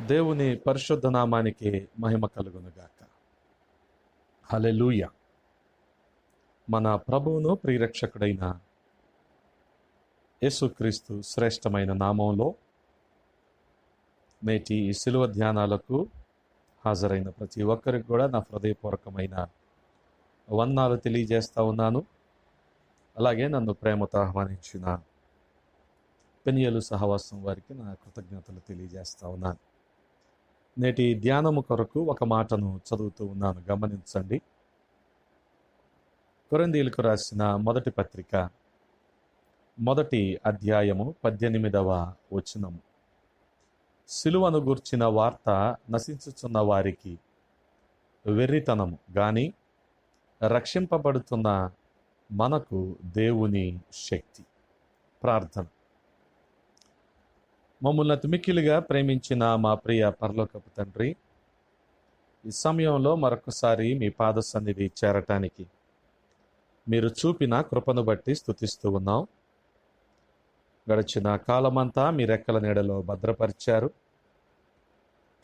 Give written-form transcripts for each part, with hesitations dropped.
దేవుని పరిశుద్ధ నామానికి మహిమ కలుగునుగాక. హల్లెలూయా. మన ప్రభువును ప్రియరక్షకుడైన యేసుక్రీస్తు శ్రేష్టమైన నామంలో నేటి ఈ శిలువ ధ్యానాలకు హాజరైన ప్రతి ఒక్కరికి కూడా నా హృదయపూర్వకమైన వందనాలు తెలియజేస్తా ఉన్నాను. అలాగే నన్ను ప్రేమతో ఆహ్వానించిన పెనియలు సహవాసం వారికి నా కృతజ్ఞతలు తెలియజేస్తా ఉన్నాను. నేటి ధ్యానము కొరకు ఒక మాటను చదువుతూ ఉన్నాను, గమనించండి. కొరింథీయులకు రాసిన మొదటి పత్రిక 1వ అధ్యాయము 18వ వచనము. సిలువను గూర్చిన వార్త నశించుచున్న వారికి వెర్రితనము గాని రక్షింపబడుతున్న మనకు దేవుని శక్తి. ప్రార్థన. మమ్మల్ని అతిమిక్కిలిగా ప్రేమించిన మా ప్రియ పరలోకపు తండ్రి, ఈ సమయంలో మరొకసారి మీ పాద సన్నిధి చేరటానికి మీరు చూపిన కృపను బట్టి స్తుతిస్తూ ఉన్నాం. గడిచిన కాలమంతా మీ రెక్కల నీడలో భద్రపరిచారు,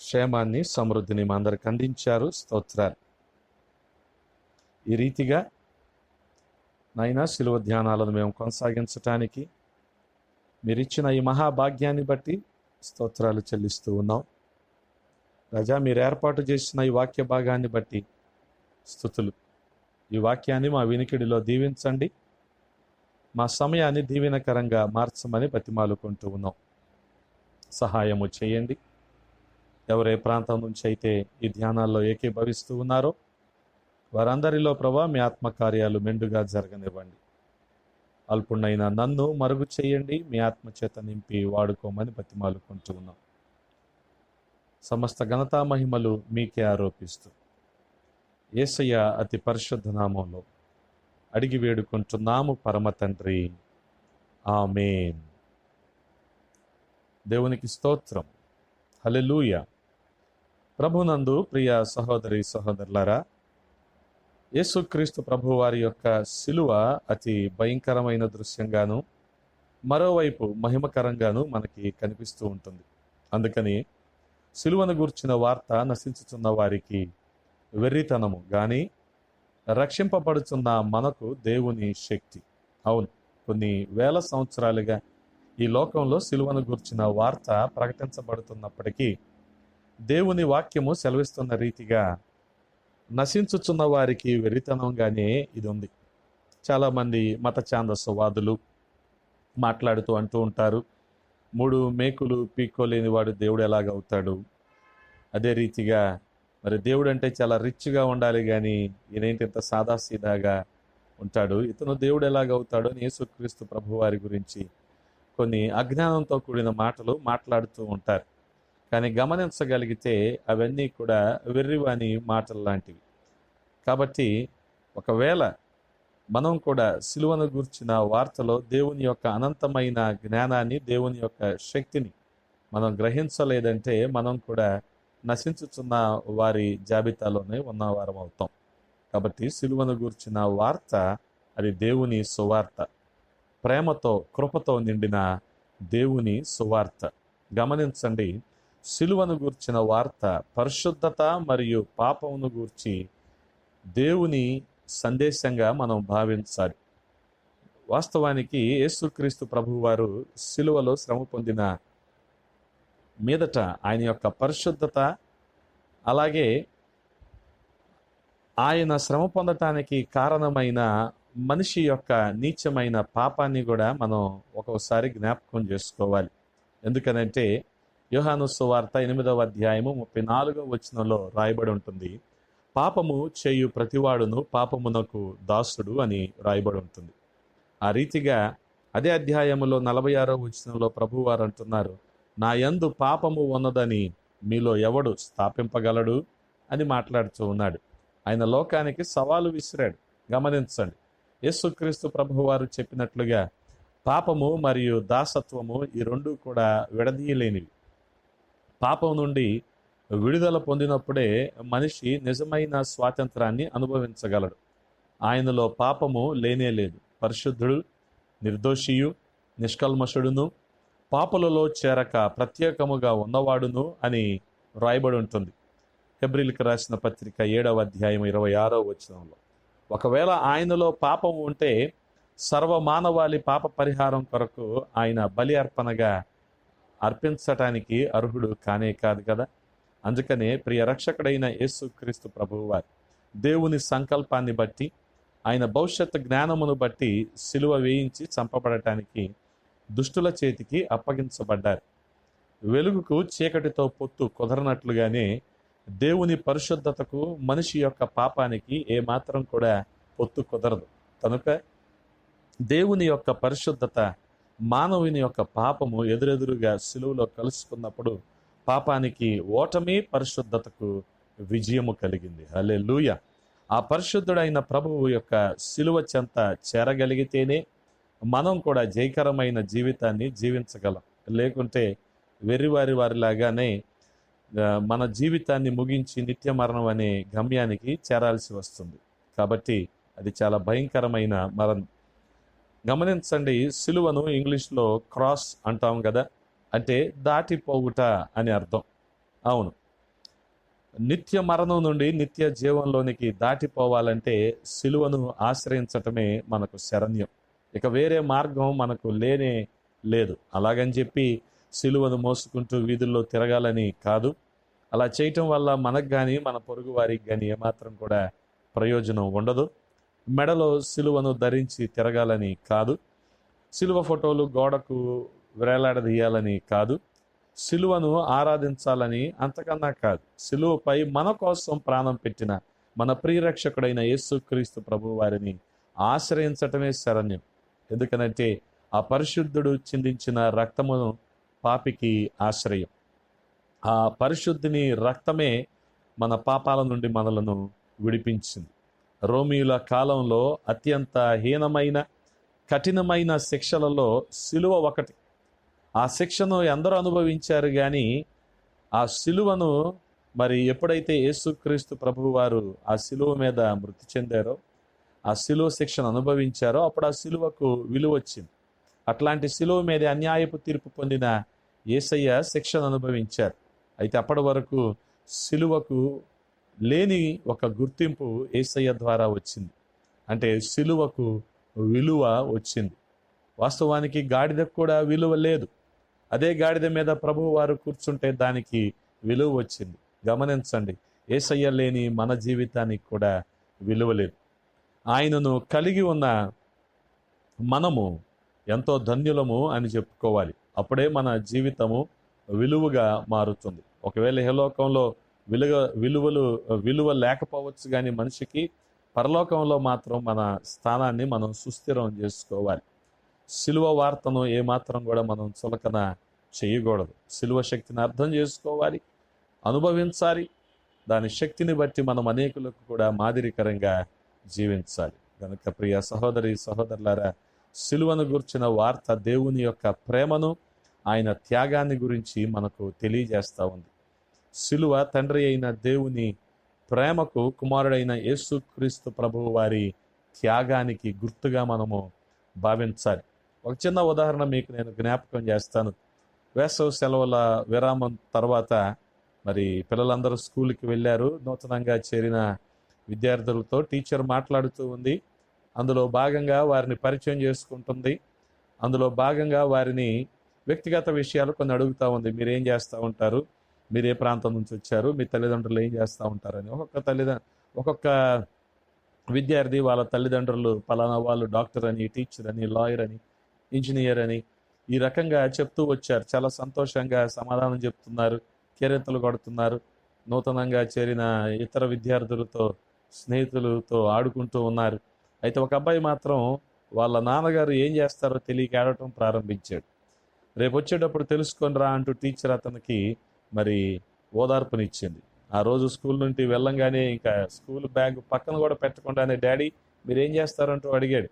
క్షేమాన్ని సమృద్ధిని మా అందరికి అందించారు. స్తోత్రాలు. ఈ రీతిగా నైనా శిలువ ధ్యానాలను మేము కొనసాగించటానికి మీరిచ్చిన ఈ మహాభాగ్యాన్ని బట్టి స్తోత్రాలు చెల్లిస్తూ ఉన్నాం. రాజా, మీరు ఏర్పాటు చేసిన ఈ వాక్య భాగాన్ని బట్టి స్తుతులు. ఈ వాక్యాన్ని మా వినికిడిలో దీవించండి, మా సమయాన్ని దీవెనకరంగా మార్చమని బతిమాలుకుంటూ ఉన్నాం. సహాయము చేయండి. ఎవరే ప్రాంతం నుంచి అయితే ఈ ధ్యానాల్లో ఏకీభవిస్తూ ఉన్నారో వారందరిలో ప్రభా మీ ఆత్మకార్యాలు మెండుగా జరగనివ్వండి. అల్పుణ్ణైన నన్ను మరుగు చేయండి, మీ ఆత్మచేత నింపి వాడుకోమని బతిమాలుకుంటూ ఉన్నాం. సమస్త ఘనతా మహిమలు మీకే ఆరోపిస్తూ యేసయ్య అతి పరిశుద్ధ నామంలో అడిగి వేడుకుంటున్నాము పరమ తండ్రి, ఆమేన్. దేవునికి స్తోత్రం. హల్లెలూయా. ప్రభునందు ప్రియ సహోదరి సహోదరులారా, యేసుక్రీస్తు ప్రభు వారి యొక్క శిలువ అతి భయంకరమైన దృశ్యంగాను, మరోవైపు మహిమకరంగాను మనకి కనిపిస్తూ ఉంటుంది. అందుకని శిలువను గూర్చిన వార్త నశించుతున్న వారికి వెర్రితనము గాని రక్షింపబడుతున్న మనకు దేవుని శక్తి. అవును, కొన్ని వేల సంవత్సరాలుగా ఈ లోకంలో శిలువను గూర్చిన వార్త ప్రకటించబడుతున్నప్పటికీ దేవుని వాక్యము సెలవిస్తున్న రీతిగా నశించుచున్న వారికి వెర్రితనంగానే ఇది ఉంది. చాలామంది మత ఛాందస్యవాదులు మాట్లాడుతూ అంటూ ఉంటారు, 3 మేకులు పీక్కోలేని వాడు దేవుడు ఎలాగవుతాడు? అదే రీతిగా మరి దేవుడు అంటే చాలా రిచ్గా ఉండాలి, కానీ ఈయనేంటి ఇంత సాదాసీదాగా ఉంటాడు, ఇతను దేవుడు ఎలాగవుతాడు అని యేసుక్రీస్తు ప్రభు వారి గురించి కొన్ని అజ్ఞానంతో కూడిన మాటలు మాట్లాడుతూ ఉంటారు. కానీ గమనించగలిగితే అవన్నీ కూడా వెర్రివాని మాటలు లాంటివి. కాబట్టి ఒకవేళ మనం కూడా సిలువను గూర్చిన వార్తలో దేవుని యొక్క అనంతమైన జ్ఞానాన్ని, దేవుని యొక్క శక్తిని మనం గ్రహించలేదంటే మనం కూడా నశించుతున్న వారి జాబితాలోనే ఉన్నవారం అవుతాం. కాబట్టి సిలువను గూర్చిన వార్త అది దేవుని సువార్త, ప్రేమతో కృపతో నిండిన దేవుని సువార్త. గమనించండి, సిలువను గూర్చిన వార్త పరిశుద్ధత మరియు పాపమును గూర్చి దేవుని సందేశంగా మనం భావించాలి. వాస్తవానికి యేసుక్రీస్తు ప్రభువారు సిలువలో శ్రమ పొందిన మీదట ఆయన యొక్క పరిశుద్ధత, అలాగే ఆయన శ్రమ పొందటానికి కారణమైన మనిషి యొక్క నీచమైన పాపాన్ని కూడా మనం ఒక్కోసారి జ్ఞాపకం చేసుకోవాలి. ఎందుకనంటే యోహాను సువార్త 8వ అధ్యాయము 34వ వచనంలో రాయబడి ఉంటుంది, పాపము చేయు ప్రతివాడును పాపమునకు దాసుడు అని రాయబడి ఉంటుంది. ఆ రీతిగా అదే అధ్యాయములో 46వ వచనంలో ప్రభువారు అంటున్నారు, నా యందు పాపము ఉన్నదని మీలో ఎవడు స్థాపింపగలడు అని మాట్లాడుతూ ఉన్నాడు. ఆయన లోకానికి సవాలు విసిరాడు. గమనించండి, యేసుక్రీస్తు ప్రభువారు చెప్పినట్లుగా పాపము మరియు దాసత్వము ఈ రెండు కూడా విడదీయలేనివి. పాపం నుండి విడుదల పొందినప్పుడే మనిషి నిజమైన స్వాతంత్రాన్ని అనుభవించగలడు. ఆయనలో పాపము లేనే లేదు. పరిశుద్ధుడు, నిర్దోషియు, నిష్కల్మషుడును, పాపులలో చేరక ప్రత్యేకముగా ఉన్నవాడును అని వ్రాయబడి ఉంటుంది. హెబ్రీయులకు రాసిన పత్రిక 7వ అధ్యాయం 26వ వచనంలో. ఒకవేళ ఆయనలో పాపం ఉంటే సర్వమానవాళి పాప పరిహారం కొరకు ఆయన బలి అర్పణగా అర్పించటానికి అర్హుడు కానే కాదు కదా. అందుకనే ప్రియ రక్షకుడైన యేసుక్రీస్తు ప్రభువువారు దేవుని సంకల్పాన్ని బట్టి, ఆయన భవిష్యత్తు జ్ఞానమును బట్టి సిలువ వేయించి చంపబడటానికి దుష్టుల చేతికి అప్పగించబడ్డారు. వెలుగుకు చీకటితో పొత్తు కుదరనట్లుగానే దేవుని పరిశుద్ధతకు మనిషి యొక్క పాపానికి ఏమాత్రం కూడా పొత్తు కుదరదు. కనుక దేవుని యొక్క పరిశుద్ధత మానవుని యొక్క పాపము ఎదురెదురుగా సిలువలో కలుసుకున్నప్పుడు పాపానికి ఓటమి, పరిశుద్ధతకు విజయము కలిగింది. హల్లెలూయా. ఆ పరిశుద్ధుడైన ప్రభువు యొక్క సిలువ చెంత చేరగలిగితేనే మనం కూడా జయకరమైన జీవితాన్ని జీవించగలం. లేకుంటే వారిలాగానే మన జీవితాన్ని ముగించి నిత్య మరణం అనే గమ్యానికి చేరాల్సి వస్తుంది. కాబట్టి అది చాలా భయంకరమైన మరణం. గమనించండి, సిలువను ఇంగ్లీష్లో క్రాస్ అంటాం కదా, అంటే దాటిపోవుట అని అర్థం. అవును, నిత్య మరణం నుండి నిత్య జీవంలోనికి దాటిపోవాలంటే సిలువను ఆశ్రయించటమే మనకు శరణ్యం. ఇక వేరే మార్గం మనకు లేనే లేదు. అలాగని చెప్పి సిలువను మోసుకుంటూ వీధుల్లో తిరగాలని కాదు. అలా చేయటం వల్ల మనకు కానీ మన పొరుగు వారికి కానీ ఏమాత్రం కూడా ప్రయోజనం ఉండదు. మెడలో సిలువను ధరించి తిరగాలని కాదు. సిలువ ఫోటోలు గోడకు వేలాడదీయాలని కాదు. సిలువను ఆరాధించాలని అంతకన్నా కాదు. సిలువపై మన కోసం ప్రాణం పెట్టిన మన ప్రియరక్షకుడైన యేసుక్రీస్తు ప్రభు వారిని ఆశ్రయించటమే శరణ్యం. ఎందుకనంటే ఆ పరిశుద్ధుడు చిందించిన రక్తమును పాపికి ఆశ్రయం. ఆ పరిశుద్ధిని రక్తమే మన పాపాల నుండి మనలను విడిపించింది. రోమీయుల కాలంలో అత్యంత హీనమైన కఠినమైన శిక్షలలో సిలువ ఒకటి. ఆ శిక్షను ఎందరో అనుభవించారు, కానీ ఆ సిలువను మరి ఎప్పుడైతే యేసుక్రీస్తు ప్రభువు వారు ఆ సిలువ మీద మృతి చెందారో, ఆ సిలువ శిక్షను అనుభవించారో, అప్పుడు ఆ సిలువకు విలువ వచ్చింది. అట్లాంటి సిలువ మీద అన్యాయపు తీర్పు పొందిన యేసయ్య శిక్షను అనుభవించారు. అయితే అప్పటి వరకు సిలువకు లేని ఒక గుర్తింపు యేసయ్య ద్వారా వచ్చింది. అంటే సిలువకు విలువ వచ్చింది. వాస్తవానికి గాడిదకు కూడా విలువ లేదు. అదే గాడిద మీద ప్రభువు వారు కూర్చుంటే దానికి విలువ వచ్చింది. గమనించండి, యేసయ్య లేని మన జీవితానికి కూడా విలువ లేదు. ఆయనను కలిగి ఉన్న మనము ఎంతో ధన్యులము అని చెప్పుకోవాలి. అప్పుడే మన జీవితము విలువగా మారుతుంది. ఒకవేళ ఇహలోకంలో విలువ లేకపోవచ్చు, కానీ మనిషికి పరలోకంలో మాత్రం మన స్థానాన్ని మనం సుస్థిరం చేసుకోవాలి. సిలువ వార్తను ఏమాత్రం కూడా మనం చులకన చేయకూడదు. సిలువ శక్తిని అర్థం చేసుకోవాలి, అనుభవించాలి. దాని శక్తిని బట్టి మనం అనేకులకు కూడా మాదిరికరంగా జీవించాలి. కనుక ప్రియ సహోదరి సహోదరులారా, సిలువను గురించిన వార్త దేవుని యొక్క ప్రేమను, ఆయన త్యాగాన్ని గురించి మనకు తెలియజేస్తూ ఉంది. సిలువ తండ్రి అయిన దేవుని ప్రేమకు, కుమారుడైన యేసుక్రీస్తు ప్రభువు వారి త్యాగానికి గుర్తుగా మనము భావించాలి. ఒక చిన్న ఉదాహరణ మీకు నేను జ్ఞాపకం చేస్తాను. వేసవి సెలవుల విరామం తర్వాత మరి పిల్లలందరూ స్కూల్కి వెళ్ళారు. నూతనంగా చేరిన విద్యార్థులతో టీచర్ మాట్లాడుతూ ఉంది. అందులో భాగంగా వారిని పరిచయం చేసుకుంటుంది. అందులో భాగంగా వారిని వ్యక్తిగత విషయాలు కొన్ని అడుగుతూ ఉంది. మీరు ఏం చేస్తూ ఉంటారు, మీరు ఏ ప్రాంతం నుంచి వచ్చారు, మీ తల్లిదండ్రులు ఏం చేస్తూ ఉంటారని. ఒక్కొక్క విద్యార్థి వాళ్ళ తల్లిదండ్రులు పలానా వాళ్ళు డాక్టర్ అని, టీచర్ అని, లాయర్ అని, ఇంజనీర్ అని ఈ రకంగా చెప్తూ వచ్చారు. చాలా సంతోషంగా సమాధానం చెప్తున్నారు, కేరింతలు కొడుతున్నారు. నూతనంగా చేరిన ఇతర విద్యార్థులతో, స్నేహితులతో ఆడుకుంటూ ఉన్నారు. అయితే ఒక అబ్బాయి మాత్రం వాళ్ళ నాన్నగారు ఏం చేస్తారో తెలియక ఆడటం ప్రారంభించాడు. రేపు వచ్చేటప్పుడు తెలుసుకొని రా అంటూ టీచర్ అతనికి మరి ఓదార్పునిచ్చింది. ఆ రోజు స్కూల్ నుండి వెళ్ళంగానే ఇంకా స్కూల్ బ్యాగ్ పక్కన కూడా పెట్టకుండానే, డాడీ మీరేం చేస్తారంటూ అడిగాడు.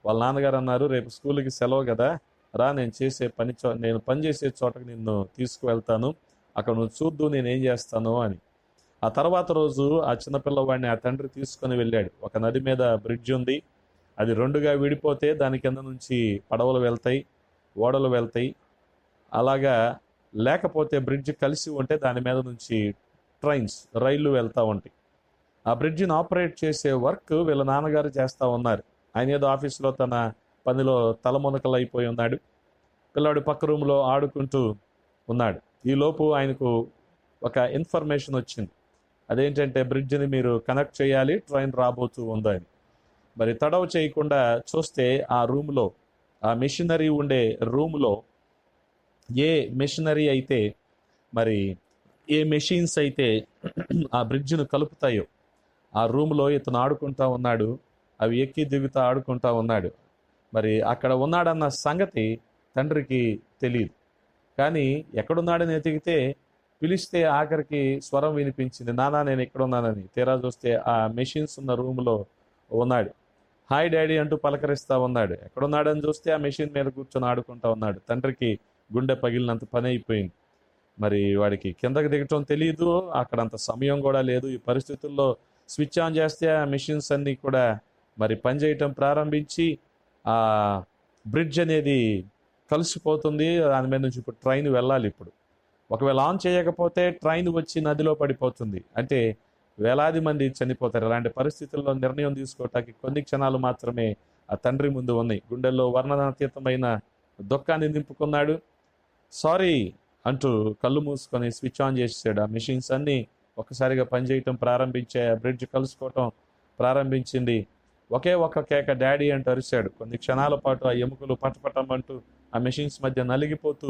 వాళ్ళ నాన్నగారు అన్నారు, రేపు స్కూల్కి సెలవు కదా, రా నేను పనిచేసే చోటకి నిన్ను తీసుకువెళ్తాను, అక్కడ నువ్వు చూద్దు నేనేం చేస్తాను అని. ఆ తర్వాత రోజు ఆ చిన్నపిల్లవాడిని ఆ తండ్రి తీసుకొని వెళ్ళాడు. ఒక నది మీద బ్రిడ్జ్ ఉంది, అది రెండుగా విడిపోతే దాని కింద నుంచి పడవలు వెళ్తాయి, ఓడలు వెళ్తాయి. అలాగా లేకపోతే బ్రిడ్జ్ కలిసి ఉంటే దాని మీద నుంచి రైళ్లు వెళ్తూ ఉంటాయి. ఆ బ్రిడ్జిని ఆపరేట్ చేసే వర్క్ వీళ్ళ నాన్నగారు చేస్తూ ఉన్నారు. ఆయన ఏదో ఆఫీస్లో తన పనిలో తలమునకలు అయిపోయి ఉన్నాడు. పిల్లాడు పక్క రూమ్లో ఆడుకుంటూ ఉన్నాడు. ఈలోపు ఆయనకు ఒక ఇన్ఫర్మేషన్ వచ్చింది. అదేంటంటే బ్రిడ్జిని మీరు కనెక్ట్ చేయాలి, ట్రైన్ రాబోతూ ఉందని. మరి తడవ చేయకుండా చూస్తే ఆ రూమ్లో, ఆ మెషినరీ ఉండే రూమ్లో ఏ మెషినరీ అయితే, మరి ఏ మెషిన్స్ అయితే ఆ బ్రిడ్జ్ను కలుపుతాయో ఆ రూమ్లో ఇతను ఆడుకుంటా ఉన్నాడు. అవి ఎక్కి దిగుతా ఆడుకుంటా ఉన్నాడు. మరి అక్కడ ఉన్నాడన్న సంగతి తండ్రికి తెలియదు. కానీ ఎక్కడున్నాడని ఎతికితే, పిలిస్తే ఆఖరికి స్వరం వినిపించింది, నానా నేను ఎక్కడున్నానని. తీరా చూస్తే ఆ మెషిన్స్ ఉన్న రూమ్లో ఉన్నాడు. హాయ్ డాడీ అంటూ పలకరిస్తూ ఉన్నాడు. ఎక్కడున్నాడని చూస్తే ఆ మెషిన్ మీద కూర్చొని ఆడుకుంటా ఉన్నాడు. తండ్రికి గుండె పగిలినంత పని అయిపోయింది. మరి వాడికి కిందకి దిగటం తెలియదు, అక్కడ అంత సమయం కూడా లేదు. ఈ పరిస్థితుల్లో స్విచ్ ఆన్ చేస్తే ఆ మెషిన్స్ అన్నీ కూడా మరి పనిచేయటం ప్రారంభించి ఆ బ్రిడ్జ్ అనేది కలిసిపోతుంది. దాని మీద నుంచి ఇప్పుడు ట్రైన్ వెళ్ళాలి. ఇప్పుడు ఒకవేళ ఆన్ చేయకపోతే ట్రైన్ వచ్చి నదిలో పడిపోతుంది. అంటే వేలాది మంది చనిపోతారు. ఇలాంటి పరిస్థితుల్లో నిర్ణయం తీసుకోవటానికి కొన్ని క్షణాలు మాత్రమే ఆ తండ్రి ముందు ఉన్నాయి. గుండెల్లో వర్ణనాతీతమైన దుఃఖాన్ని నింపుకున్నాడు. సారీ అంటూ కళ్ళు మూసుకొని స్విచ్ ఆన్ చేసాడు. ఆ మెషిన్స్ అన్నీ ఒక్కసారిగా పనిచేయటం ప్రారంభించాయి. ఆ బ్రిడ్జ్ కలుసుకోవటం ప్రారంభించింది. ఒకే ఒక్క కేక డాడీ అంటూ అరిశాడు. కొన్ని క్షణాల పాటు ఆ ఎముకలు పటపటమంటూ ఆ మెషిన్స్ మధ్య నలిగిపోతూ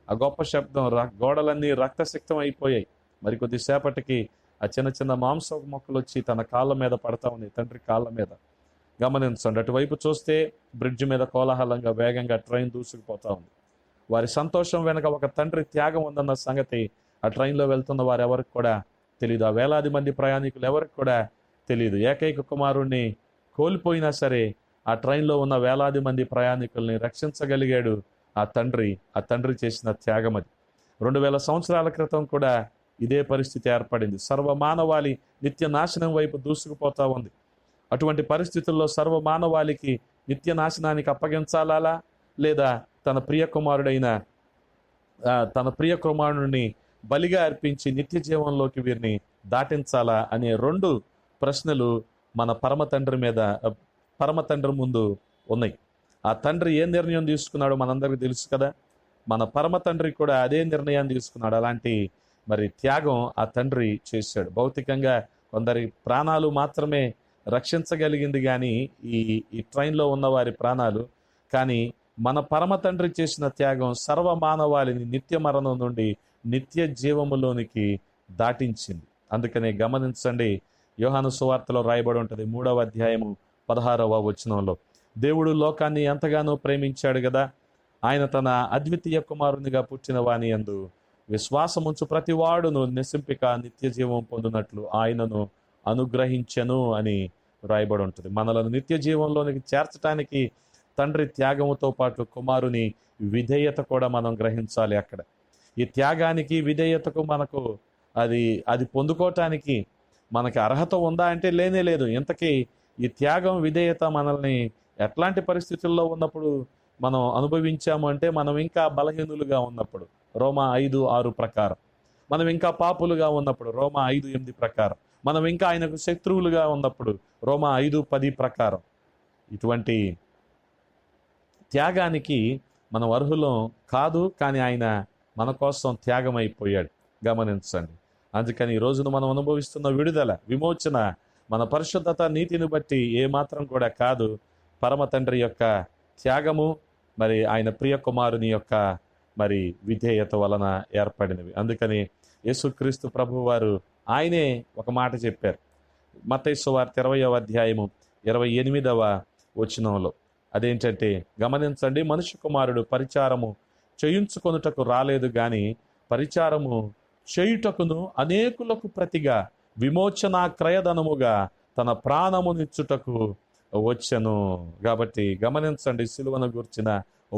ఆ గొప్ప శబ్దం, గోడలన్నీ రక్తసిక్తం అయిపోయాయి. మరి కొద్దిసేపటికి ఆ చిన్న చిన్న మాంసపు మొక్కలు వచ్చి తన కాళ్ళ మీద పడతా ఉన్నాయి, తండ్రి కాళ్ళ మీద. గమనించండి, అటువైపు చూస్తే బ్రిడ్జ్ మీద కోలాహలంగా వేగంగా ట్రైన్ దూసుకుపోతా ఉంది. వారి సంతోషం వెనక ఒక తండ్రి త్యాగం ఉందన్న సంగతి ఆ ట్రైన్లో వెళ్తున్న వారు ఎవరికి కూడా తెలియదు. ఆ వేలాది మంది ప్రయాణికులు ఎవరికి కూడా తెలియదు. ఏకైక కుమారుణ్ణి కోల్పోయినా సరే ఆ ట్రైన్లో ఉన్న వేలాది మంది ప్రయాణికుల్ని రక్షించగలిగాడు ఆ తండ్రి చేసిన త్యాగం అది. 2000 సంవత్సరాల క్రితం కూడా ఇదే పరిస్థితి ఏర్పడింది. సర్వమానవాళి నిత్య నాశనం వైపు దూసుకుపోతా ఉంది. అటువంటి పరిస్థితుల్లో సర్వమానవాళికి నిత్య నాశనానికి అప్పగించాలా, లేదా తన ప్రియ కుమారుడిని బలిగా అర్పించి నిత్య జీవంలోకి వీరిని దాటించాలా అనే 2 ప్రశ్నలు మన పరమ తండ్రి ముందు ఉన్నాయి. ఆ తండ్రి ఏ నిర్ణయం తీసుకున్నాడో మనందరికీ తెలుసు కదా. మన పరమ తండ్రి కూడా అదే నిర్ణయాన్ని తీసుకున్నాడు. అలాంటి మరి త్యాగం ఆ తండ్రి చేశాడు. భౌతికంగా కొందరి ప్రాణాలు మాత్రమే రక్షించగలిగింది కానీ ఈ ట్రైన్లో ఉన్న వారి ప్రాణాలు. కానీ మన పరమ తండ్రి చేసిన త్యాగం సర్వమానవాళిని నిత్య మరణం నుండి నిత్య జీవములోనికి దాటించింది. అందుకనే గమనించండి, యోహాను సువార్తలో రాయబడి ఉంటుంది 3వ అధ్యాయము 16వ వచనంలో, దేవుడు లోకాన్ని ఎంతగానో ప్రేమించాడు కదా, ఆయన తన అద్వితీయ కుమారునిగా పుట్టిన వాని యందు విశ్వాసముంచు ప్రతివాడును నశింపిక నిత్య జీవం పొందినట్లు ఆయనను అనుగ్రహించెను అని రాయబడి ఉంటుంది. మనలను నిత్య జీవంలోనికి చేర్చడానికి తండ్రి త్యాగముతో పాటు కుమారుని విధేయత కూడా మనం గ్రహించాలి. అక్కడ ఈ త్యాగానికి విధేయతకు మనకు అది పొందుకోవటానికి మనకి అర్హత ఉందా అంటే లేనే లేదు. ఇంతకీ ఈ త్యాగం విధేయత మనల్ని ఎట్లాంటి పరిస్థితుల్లో ఉన్నప్పుడు మనం అనుభవించాము అంటే, మనం ఇంకా బలహీనులుగా ఉన్నప్పుడు రోమా 5:6 ప్రకారం, మనం ఇంకా పాపులుగా ఉన్నప్పుడు రోమా 5:8 ప్రకారం, మనం ఇంకా ఆయనకు శత్రువులుగా ఉన్నప్పుడు రోమా 5:10 ప్రకారం. ఇటువంటి త్యాగానికి మనం అర్హులం కాదు, కానీ ఆయన మన కోసం త్యాగమైపోయాడు. గమనించండి. అందుకని ఈ రోజున మనం అనుభవిస్తున్న విడుదల, విమోచన మన పరిశుద్ధత, నీతిని బట్టి ఏమాత్రం కూడా కాదు, పరమ తండ్రి యొక్క త్యాగము, మరి ఆయన ప్రియ కుమారుని యొక్క మరి విధేయత వలన ఏర్పడినవి. అందుకని యేసుక్రీస్తు ప్రభు వారు ఆయనే ఒక మాట చెప్పారు. మత్తయి సువార్త 20వ అధ్యాయము 28వ వచనంలో. అదేంటంటే, గమనించండి, మనుష్య కుమారుడు పరిచారము చేయించుకొనుటకు రాలేదు గాని పరిచారము చేయుటకును అనేకులకు ప్రతిగా విమోచన క్రయధనముగా తన ప్రాణమునిచ్చుటకు వచ్చెను. కాబట్టి గమనించండి, సిలువను గూర్చిన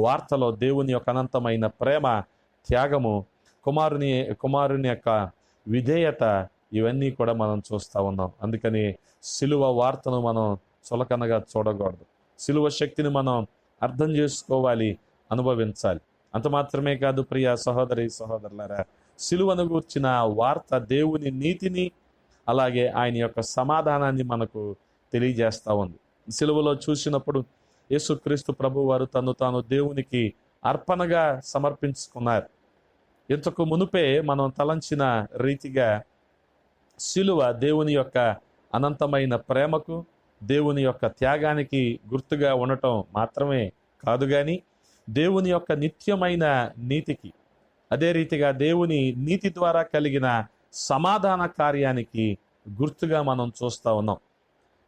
వార్తలో దేవుని యొక్క అనంతమైన ప్రేమ, త్యాగము, కుమారుని యొక్క విధేయత, ఇవన్నీ కూడా మనం చూస్తూ ఉన్నాం. అందుకని సిలువ వార్తను మనం చులకనగా చూడకూడదు. సిలువ శక్తిని మనం అర్థం చేసుకోవాలి, అనుభవించాలి. అంత మాత్రమే కాదు ప్రియ సహోదరి సహోదరులారా, సిలువను గూర్చిన వార్త దేవుని నీతిని అలాగే ఆయన యొక్క సమాధానాన్ని మనకు తెలియజేస్తూ ఉంది. సిలువలో చూసినప్పుడు యేసుక్రీస్తు ప్రభు వారు తను తాను దేవునికి అర్పణగా సమర్పించుకున్నారు. ఇంతకు మునుపే మనం తలంచిన రీతిగా సిలువ దేవుని యొక్క అనంతమైన ప్రేమకు, దేవుని యొక్క త్యాగానికి గుర్తుగా ఉండటం మాత్రమే కాదు కానీ దేవుని యొక్క నిత్యమైన నీతికి, అదే రీతిగా దేవుని నీతి ద్వారా కలిగిన సమాధాన కార్యానికి గుర్తుగా మనం చూస్తూ ఉన్నాం.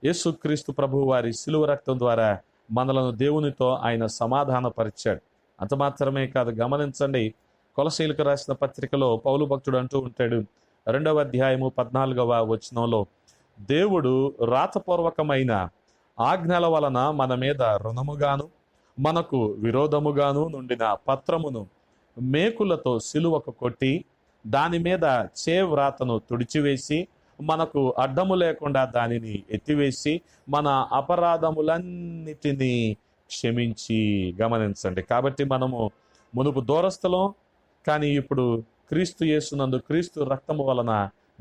యేసుక్రీస్తు ప్రభు వారి సిలువ రక్తం ద్వారా మనలను దేవునితో ఆయన సమాధానపరిచాడు. అంత మాత్రమే కాదు, గమనించండి, కొలసీలకు రాసిన పత్రికలో పౌలు భక్తుడు అంటూ ఉంటాడు, 2వ అధ్యాయము 14వ వచనంలో, దేవుడు రాతపూర్వకమైన ఆజ్ఞల వలన మన మీద రుణముగాను మనకు విరోధముగాను నుండిన పత్రమును మేకులతో సిలువకు కొట్టి దాని మీద వ్రాతను తుడిచివేసి మనకు అడ్డము లేకుండా దానిని ఎత్తివేసి మన అపరాధములన్నిటినీ క్షమించి. గమనించండి, కాబట్టి మనము మునుపు దూరస్థలం, కానీ ఇప్పుడు క్రీస్తు యేసునందు క్రీస్తు రక్తము వలన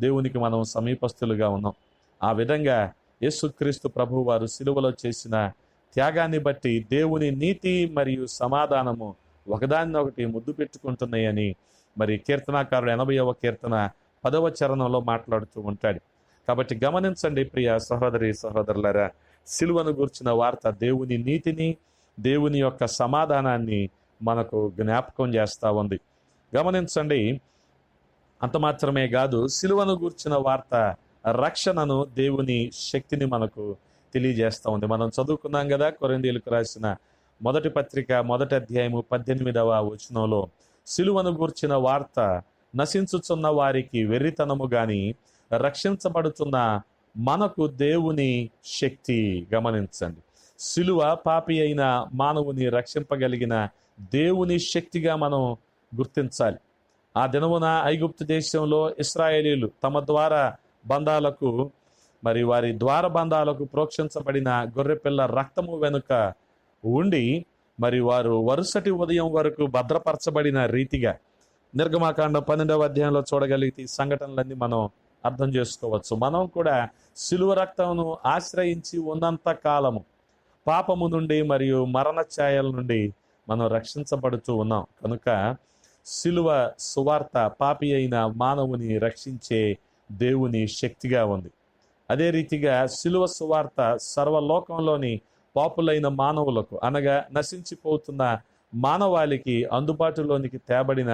దేవునికి మనం సమీపస్తులుగా ఉన్నాం. ఆ విధంగా యేసుక్రీస్తు ప్రభు వారు సిలువలో చేసిన త్యాగాన్ని బట్టి దేవుని నీతి మరియు సమాధానము ఒకదానినొకటి ముద్దు పెట్టుకుంటున్నాయని మరి కీర్తనాకారుడు 80వ కీర్తన 10వ చరణంలో మాట్లాడుతూ ఉంటాడు. కాబట్టి గమనించండి ప్రియ సహోదరి సహోదరులారా, సిలువను గూర్చిన వార్త దేవుని నీతిని, దేవుని యొక్క సమాధానాన్ని మనకు జ్ఞాపకం చేస్తూ ఉంది. గమనించండి, అంత మాత్రమే కాదు, సిలువను గూర్చిన వార్త రక్షణను, దేవుని శక్తిని మనకు తెలియజేస్తూ ఉంది. మనం చదువుకున్నాం కదా, కొరింథీయులకు రాసిన మొదటి పత్రిక 1వ అధ్యాయము 18వ వచనంలో, సిలువను గూర్చిన వార్త నశించుచున్న వారికి వెర్రితనము గాని రక్షించబడుతున్న మనకు దేవుని శక్తి. గమనించండి, సిలువ పాపి అయిన మానవుని రక్షింపగలిగిన దేవుని శక్తిగా మనం గుర్తించాలి. ఆ దినమున ఐగుప్తు దేశంలో ఇశ్రాయేలీలు తమ ద్వారా బంధాలకు, మరి వారి ద్వార బంధాలకు ప్రోక్షించబడిన గొర్రెపిల్ల రక్తము వెనుక ఉండి మరి వారు వరుసటి ఉదయం వరకు భద్రపరచబడిన రీతిగా నిర్గమాకాండం 12వ అధ్యాయంలో చూడగలిగితే ఈ సంఘటనలన్నీ మనం అర్థం చేసుకోవచ్చు. మనం కూడా సిలువ రక్తమును ఆశ్రయించి ఉన్నంత కాలము పాపము నుండి మరియు మరణ ఛాయల నుండి మనం రక్షించబడుతూ ఉన్నాం. కనుక సిలువ సువార్త పాపి అయిన మానవుని రక్షించే దేవుని శక్తిగా ఉంది. అదే రీతిగా సిలువ సువార్త సర్వలోకంలోని పాపులైన మానవులకు, అనగా నశించిపోతున్న మానవాళికి అందుబాటులోనికి తేబడిన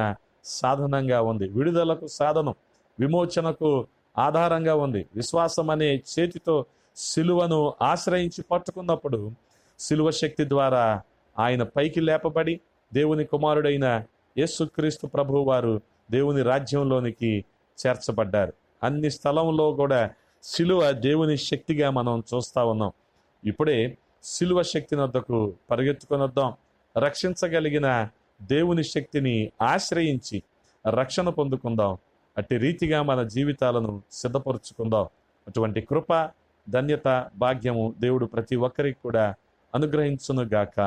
సాధనంగా ఉంది. విడుదలకు సాధనం, విమోచనకు ఆధారంగా ఉంది. విశ్వాసం అనే చేతితో సిలువను ఆశ్రయించి పట్టుకున్నప్పుడు సిలువ శక్తి ద్వారా ఆయన పైకి లేపబడి దేవుని కుమారుడైన యేసుక్రీస్తు ప్రభువు వారు దేవుని రాజ్యంలోనికి చేర్చబడ్డారు. అన్ని స్థలంలో కూడా సిలువ దేవుని శక్తిగా మనం చూస్తూ ఉన్నాం. ఇప్పుడే సిలువ శక్తిని వద్దకు పరిగెత్తుకొని వద్దాం. రక్షించగలిగిన దేవుని శక్తిని ఆశ్రయించి రక్షణ పొందుకుందాం. అట్టి రీతిగా మన జీవితాలను సిద్ధపరుచుకుందాం. అటువంటి కృప, ధన్యత, భాగ్యము దేవుడు ప్రతి ఒక్కరికి కూడా అనుగ్రహించునుగాక.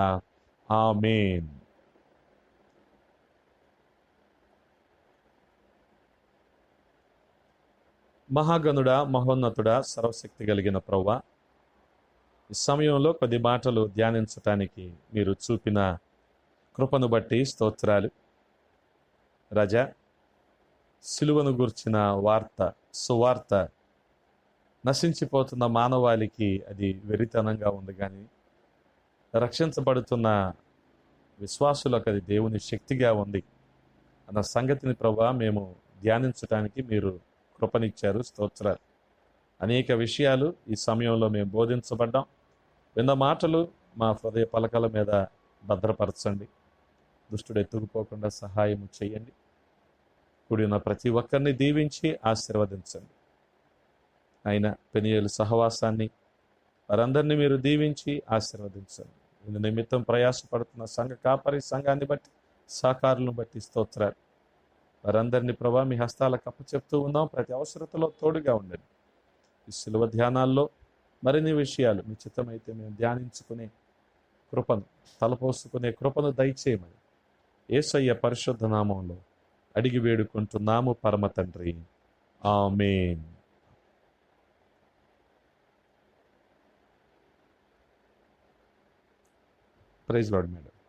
ఆమేన్. మహాగణుడా, మహోన్నతుడా, సర్వశక్తి కలిగిన ప్రభువా, ఈ సమయంలో కొద్ది మాటలు ధ్యానించటానికి మీరు చూపిన కృపను బట్టి స్తోత్రాలు. రాజా, సిలువను గూర్చిన వార్త, సువార్త నశించిపోతున్న మానవాళికి అది వెరితనంగా ఉంది, కానీ రక్షించబడుతున్న విశ్వాసులకు అది దేవుని శక్తిగా ఉంది అన్న సంగతిని ప్రభువా మేము ధ్యానించడానికి మీరు కృపనిచ్చారు. స్తోత్రాలు. అనేక విషయాలు ఈ సమయంలో మేము బోధించబడ్డాం. విన్న మాటలు మా హృదయ పలకల మీద భద్రపరచండి. దుష్టుడు ఎత్తుకుపోకుండా సహాయం చేయండి. కూడిన ప్రతి ఒక్కరిని దీవించి ఆశీర్వదించండి. ఆయన పెనియేలు సహవాసాన్ని వారందరినీ మీరు దీవించి ఆశీర్వదించండి. ఇందు నిమిత్తం ప్రయాసపడుతున్న సంఘ కాపరి సంఘాన్ని బట్టి, సహకారులను బట్టి స్తోత్రాలు. వారందరినీ ప్రభా మీ హస్తాలకు అప్పచెప్తూ ఉన్నాం. ప్రతి అవసరతలో తోడుగా ఉండండి. ఈ సిలువ ధ్యానాల్లో మరిన్ని విషయాలు మీ చిత్తమైతే మేము ధ్యానించుకునే కృపను, తలపోసుకునే కృపను దయచేయమని యేసయ్య పరిశుద్ధ నామంలో అడిగి వేడుకుంటున్నాము పరమ తండ్రి. ఆమేన్. Praise lord madam.